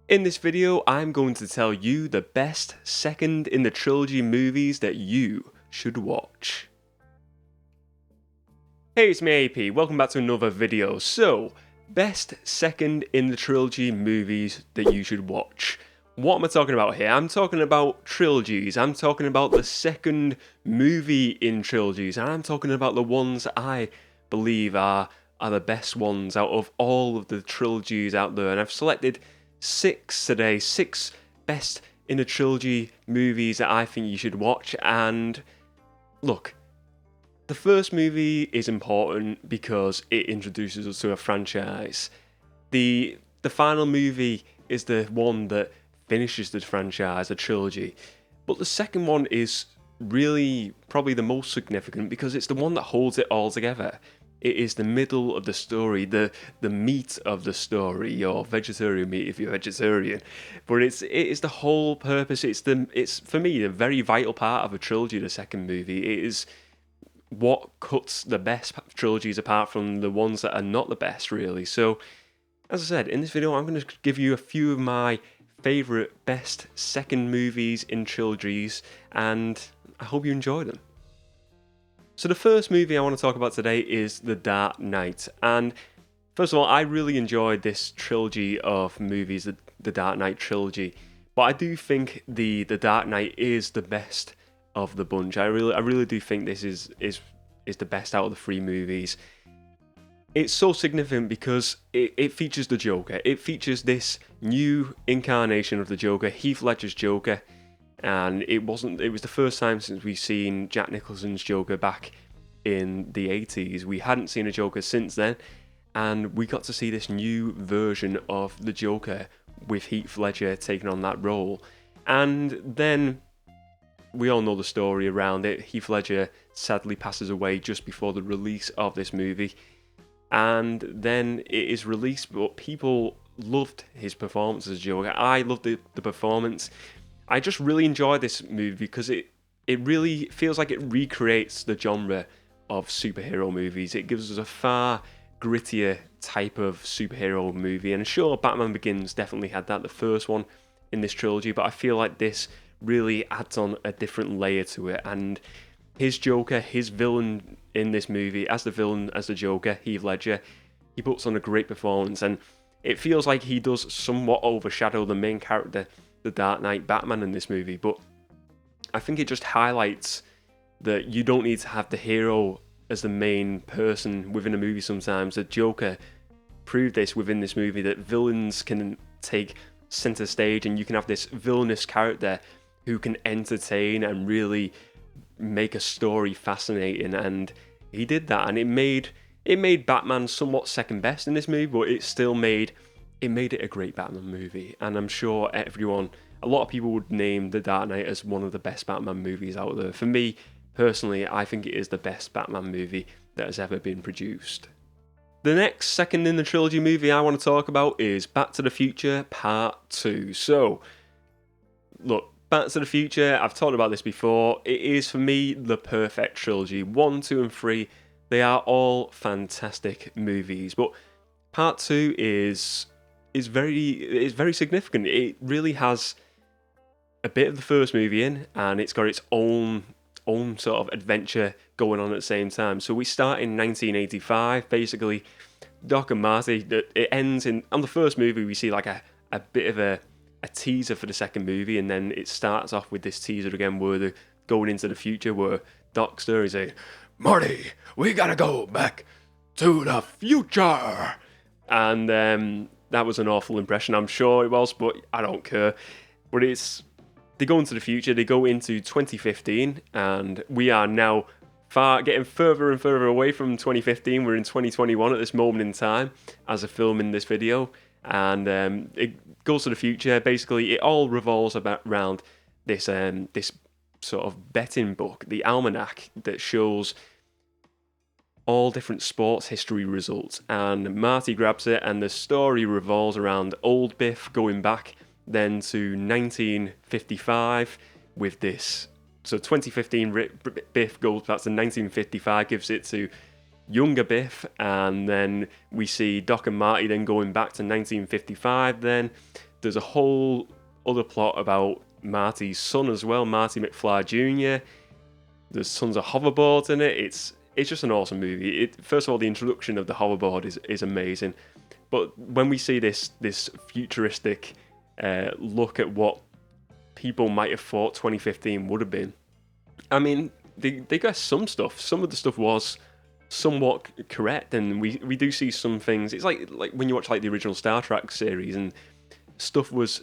In this video, I'm going to tell you the best second in the trilogy movies that you should watch. Hey, it's me AP, welcome back to another video. So, best second in the trilogy movies that you should watch. What am I talking about here? I'm talking about trilogies, I'm talking about the second movie in trilogies, and I'm talking about the ones I believe are the best ones out of all of the trilogies out there. And I've selected 6 today, 6 best in the trilogy movies that I think you should watch. And look, the first movie is important because it introduces us to a franchise. The final movie is the one that finishes the franchise, the trilogy. But the second one is really probably the most significant because it's the one that holds it all together. It is the middle of the story, the meat of the story, your vegetarian meat if you're vegetarian. But it is the whole purpose. It's for me a very vital part of a trilogy. The second movie, it is what cuts the best trilogies apart from the ones that are not the best, really. So, as I said, in this video, I'm going to give you a few of my favourite best second movies in trilogies, and I hope you enjoy them. So the first movie I want to talk about today is The Dark Knight. And first of all, I really enjoyed this trilogy of movies, the Dark Knight trilogy. But I do think the Dark Knight is the best of the bunch. I really do think this is the best out of the 3 movies. It's so significant because it features the Joker. It features this new incarnation of the Joker, Heath Ledger's Joker. And it was the first time since we've seen Jack Nicholson's Joker back in the 80s. We hadn't seen a Joker since then, and we got to see this new version of the Joker with Heath Ledger taking on that role. And then we all know the story around it. Heath Ledger sadly passes away just before the release of this movie, and then it is released, but people loved his performance as Joker. I loved the performance. I just really enjoyed this movie because it really feels like it recreates the genre of superhero movies. It gives us a far grittier type of superhero movie. And sure, Batman Begins definitely had that, the first one in this trilogy, but I feel like this really adds on a different layer to it. And his Joker, his villain in this movie, as the villain, as the Joker, Heath Ledger, he puts on a great performance. And it feels like he does somewhat overshadow the main character, the Dark Knight Batman, in this movie, but I think it just highlights that you don't need to have the hero as the main person within a movie sometimes. The Joker proved this within this movie, that villains can take center stage and you can have this villainous character who can entertain and really make a story fascinating, and he did that, and it made Batman somewhat second best in this movie, but it made it a great Batman movie. And I'm sure a lot of people would name The Dark Knight as one of the best Batman movies out there. For me, personally, I think it is the best Batman movie that has ever been produced. The next second in the trilogy movie I want to talk about is Back to the Future Part 2. So, look, Back to the Future, I've talked about this before, it is for me the perfect trilogy. 1, 2 and 3, they are all fantastic movies, but Part 2 is very significant. It really has a bit of the first movie in, and it's got its own sort of adventure going on at the same time. So we start in 1985, basically. Doc and Marty, it ends on the first movie, we see like a bit of a teaser for the second movie, and then it starts off with this teaser again where they're going into the future, where Doc's there, he's saying, "Marty, we gotta go back to the future." And that was an awful impression, I'm sure it was, but I don't care. But they go into the future, they go into 2015, and we are now getting further and further away from 2015. We're in 2021 at this moment in time as a film in this video, and it goes to the future. Basically, it all revolves around this sort of betting book, the almanac, that shows all different sports history results, and Marty grabs it, and the story revolves around old Biff going back then to 1955 with this. So 2015 Biff goes back to 1955, gives it to younger Biff, and then we see Doc and Marty then going back to 1955 then There's a whole other plot about Marty's son as well, Marty McFly Jr. There's tons of hoverboards in it. It's just an awesome movie. First of all, the introduction of the hoverboard is amazing. But when we see this futuristic look at what people might have thought 2015 would have been, I mean, they got some stuff. Some of the stuff was somewhat correct, and we do see some things. It's like when you watch like the original Star Trek series, and stuff was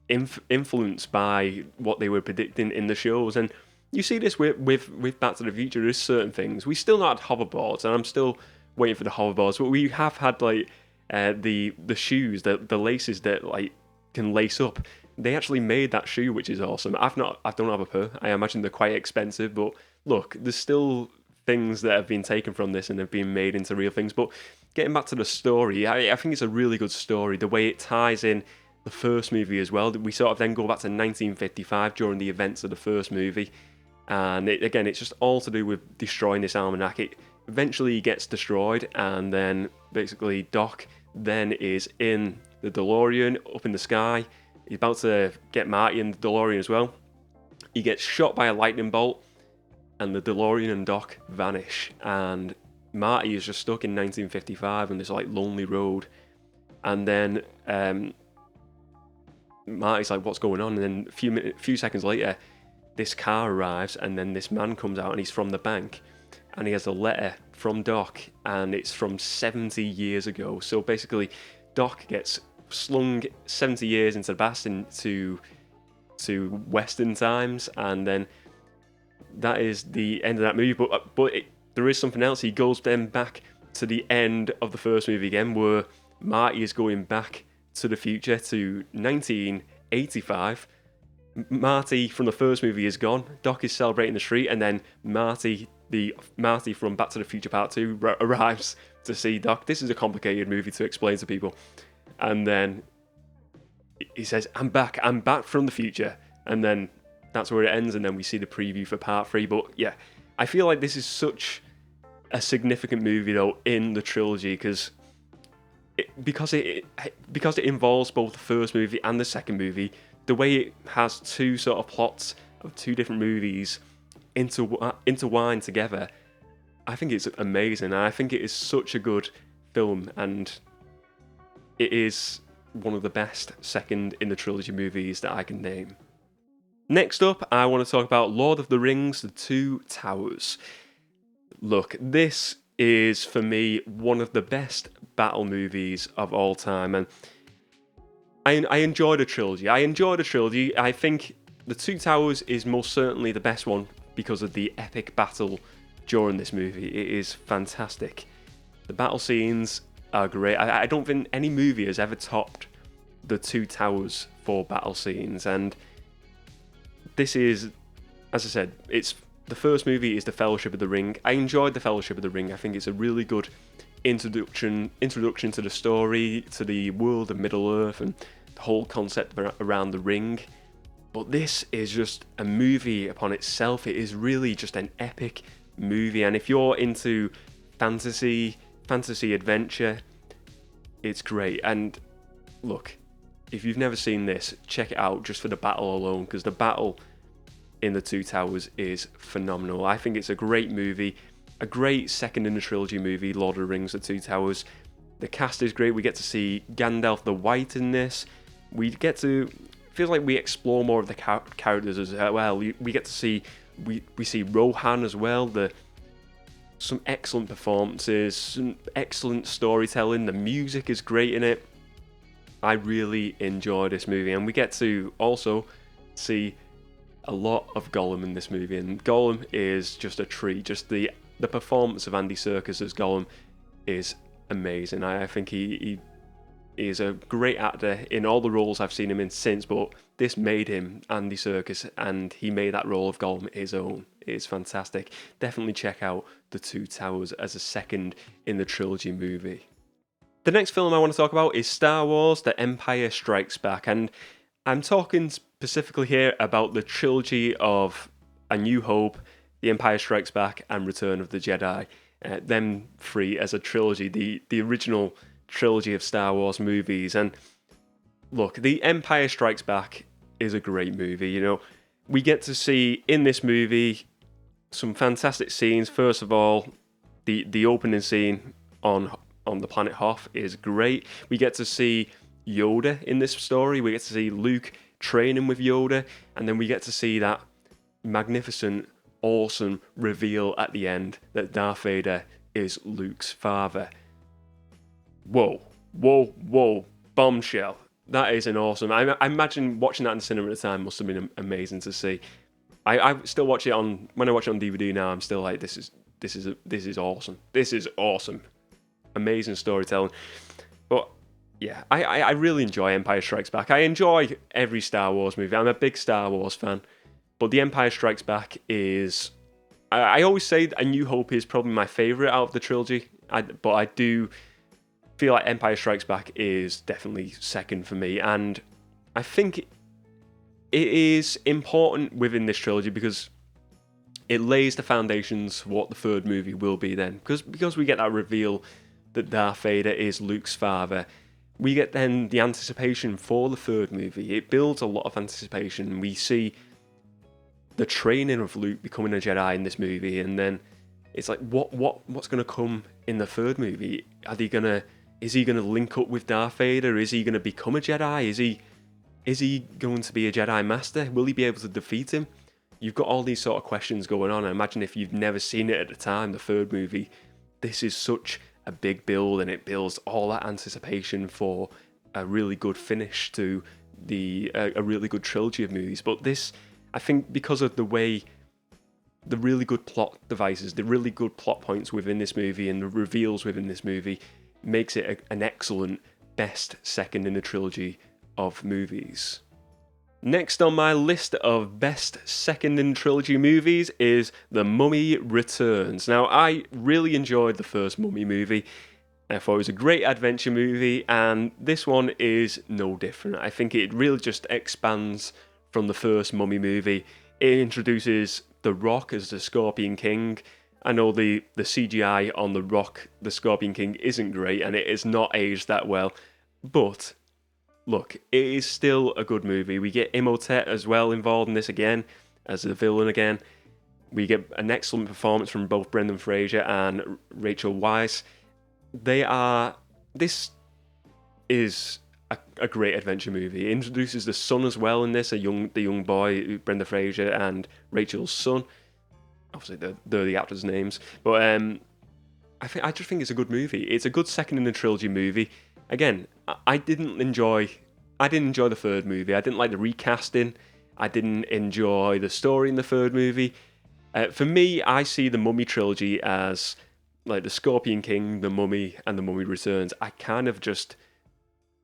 influenced by what they were predicting in the shows, and you see this with Back to the Future. There's certain things we still not had hoverboards, and I'm still waiting for the hoverboards, but we have had like the shoes, the laces that like can lace up. They actually made that shoe, which is awesome. I don't have a pair. I imagine they're quite expensive, but look, there's still things that have been taken from this and have been made into real things. But getting back to the story, I think it's a really good story. The way it ties in the first movie as well. We sort of then go back to 1955 during the events of the first movie. And it's just all to do with destroying this almanac. It eventually gets destroyed, and then basically Doc then is in the DeLorean up in the sky. He's about to get Marty in the DeLorean as well. He gets shot by a lightning bolt, and the DeLorean and Doc vanish. And Marty is just stuck in 1955 on this like lonely road. And then Marty's like, "What's going on?" And then a few seconds later, this car arrives, and then this man comes out, and he's from the bank, and he has a letter from Doc, and it's from 70 years ago. So basically, Doc gets slung 70 years into the past, into Western times, and then that is the end of that movie. But there is something else. He goes then back to the end of the first movie again, where Marty is going back to the future to 1985. Marty from the first movie is gone. Doc is celebrating the street, and then Marty from Back to the Future Part 2 arrives to see Doc. This is a complicated movie to explain to people. And then he says, I'm back from the future. And then that's where it ends, and then we see the preview for Part 3. But yeah, I feel like this is such a significant movie though in the trilogy, because it involves both the first movie and the second movie. The way it has two sort of plots of two different movies intertwined together, I think it's amazing. And I think it is such a good film, and it is one of the best second in the trilogy movies that I can name. Next up, I want to talk about Lord of the Rings, The Two Towers. Look, this is, for me, one of the best battle movies of all time, and I enjoy the trilogy. I think The Two Towers is most certainly the best one because of the epic battle during this movie. It is fantastic. The battle scenes are great. I don't think any movie has ever topped The Two Towers for battle scenes, and this is, as I said, the first movie is The Fellowship of the Ring. I enjoyed The Fellowship of the Ring. I think it's a really good introduction to the story, to the world of Middle-earth, and the whole concept around the ring. But this is just a movie upon itself. It is really just an epic movie, and if you're into fantasy adventure, it's great. And look, if you've never seen this, check it out just for the battle alone, because the battle in The Two Towers is phenomenal. I think it's a great movie, a great second in the trilogy movie, Lord of the Rings, The Two Towers. The cast is great. We get to see Gandalf the White in this. We get to, feels like we explore more of the characters as well. We get to see, we see Rohan as well. Some excellent performances, some excellent storytelling. The music is great in it. I really enjoy this movie, and we get to also see a lot of Gollum in this movie, and Gollum is just a treat. Just the performance of Andy Serkis as Gollum is amazing. I think he is a great actor in all the roles I've seen him in since, but this made him Andy Serkis, and he made that role of Gollum his own. It's fantastic. Definitely check out The Two Towers as a second in the trilogy movie. The next film I want to talk about is Star Wars: The Empire Strikes Back, and I'm talking specifically here about the trilogy of A New Hope, The Empire Strikes Back, and Return of the Jedi. Them three as a trilogy, the original trilogy of Star Wars movies. And look, The Empire Strikes Back is a great movie. You know, we get to see in this movie some fantastic scenes. First of all, the opening scene on the planet Hoth is great. We get to see Yoda in this story. We get to see Luke training with Yoda, and then we get to see that magnificent, awesome reveal at the end that Darth Vader is Luke's father. Whoa, bombshell. That is an awesome. I imagine watching that in the cinema at the time must have been amazing to see. I still watch it when I watch it on DVD now. I'm still like, this is awesome. This is awesome. Amazing storytelling. But yeah, I really enjoy Empire Strikes Back. I enjoy every Star Wars movie. I'm a big Star Wars fan. But The Empire Strikes Back is... I always say A New Hope is probably my favourite out of the trilogy. But I do feel like Empire Strikes Back is definitely second for me. And I think it is important within this trilogy because it lays the foundations for what the third movie will be then. Because we get that reveal that Darth Vader is Luke's father, we get then the anticipation for the third movie. It builds a lot of anticipation. We see the training of Luke becoming a Jedi in this movie, and then it's like, what's going to come in the third movie? Is he gonna link up with Darth Vader? Is he gonna become a Jedi? Is he going to be a Jedi Master? Will he be able to defeat him? You've got all these sort of questions going on. I imagine if you've never seen it at the time, the third movie, this is such a big build, and it builds all that anticipation for a really good finish to a really good trilogy of movies. But this, I think, because of the way the really good plot devices, the really good plot points within this movie, and the reveals within this movie, makes it an excellent best second in the trilogy of movies. Next on my list of best second in trilogy movies is The Mummy Returns. Now, I really enjoyed the first Mummy movie. I thought it was a great adventure movie, and this one is no different. I think it really just expands from the first Mummy movie. It introduces The Rock as the Scorpion King. I know the CGI on The Rock, the Scorpion King, isn't great, and it is not aged that well, but look, it is still a good movie. We get Imhotep as well involved in this again, as the villain again. We get an excellent performance from both Brendan Fraser and Rachel Weisz. This is a great adventure movie. It introduces the son as well in this, the young boy, Brendan Fraser, and Rachel's son. Obviously, they're the actors' names, but I just think it's a good movie. It's a good second in the trilogy movie. Again, I didn't enjoy the third movie. I didn't like the recasting. I didn't enjoy the story in the third movie. For me, I see the Mummy trilogy as like the Scorpion King, the Mummy, and the Mummy Returns. I kind of just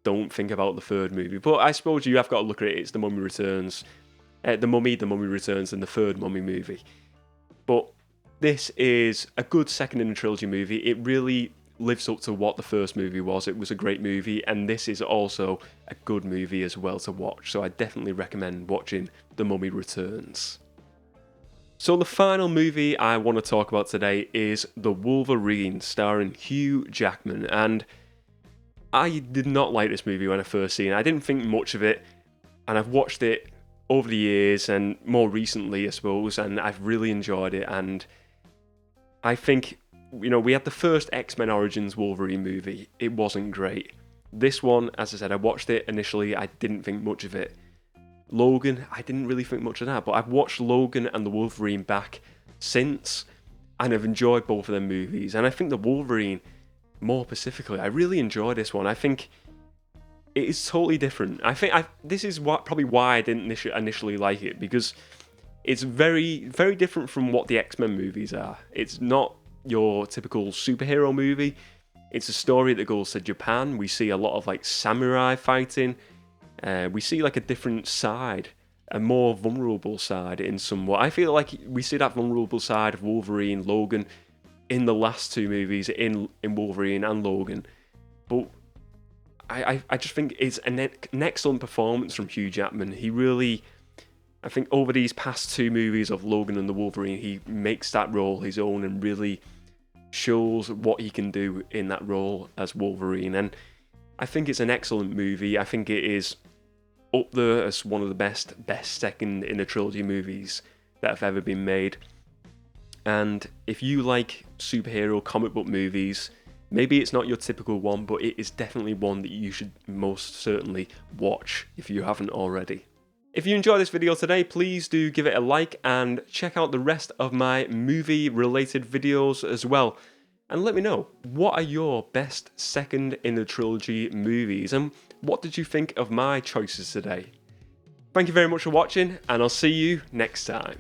don't think about the third movie. But I suppose you have got to look at it. It's the Mummy Returns, the Mummy Returns, and the third Mummy movie. But this is a good second in the trilogy movie. It really lives up to what the first movie was. It was a great movie, and this is also a good movie as well to watch. So I definitely recommend watching The Mummy Returns. So the final movie I want to talk about today is The Wolverine, starring Hugh Jackman. And I did not like this movie when I first seen it. I didn't think much of it, and I've watched it over the years and more recently, I suppose, and I've really enjoyed it. And I think, we had the first X-Men Origins Wolverine movie. It wasn't great. This one, as I said, I watched it initially. I didn't think much of it. Logan, I didn't really think much of that, but I've watched Logan and the Wolverine back since, and I've enjoyed both of them movies. And I think the Wolverine, more specifically, I really enjoyed this one. I think it is totally different. This is probably why I didn't initially like it, because it's very, very different from what the X-Men movies are. It's not your typical superhero movie. It's a story that goes to Japan. We see a lot of like samurai fighting. We see like a different side, a more vulnerable side in somewhat. I feel like we see that vulnerable side of Wolverine, Logan, in the last two movies, in Wolverine and Logan. But I just think it's an excellent performance from Hugh Jackman. He really, I think over these past two movies of Logan and the Wolverine, he makes that role his own and really shows what he can do in that role as Wolverine. And I think it's an excellent movie. I think it is up there as one of the best second in the trilogy movies that have ever been made. And if you like superhero comic book movies, maybe it's not your typical one, but it is definitely one that you should most certainly watch if you haven't already. If you enjoyed this video today, please do give it a like and check out the rest of my movie related videos as well. And let me know, what are your best second in the trilogy movies, and what did you think of my choices today? Thank you very much for watching, and I'll see you next time.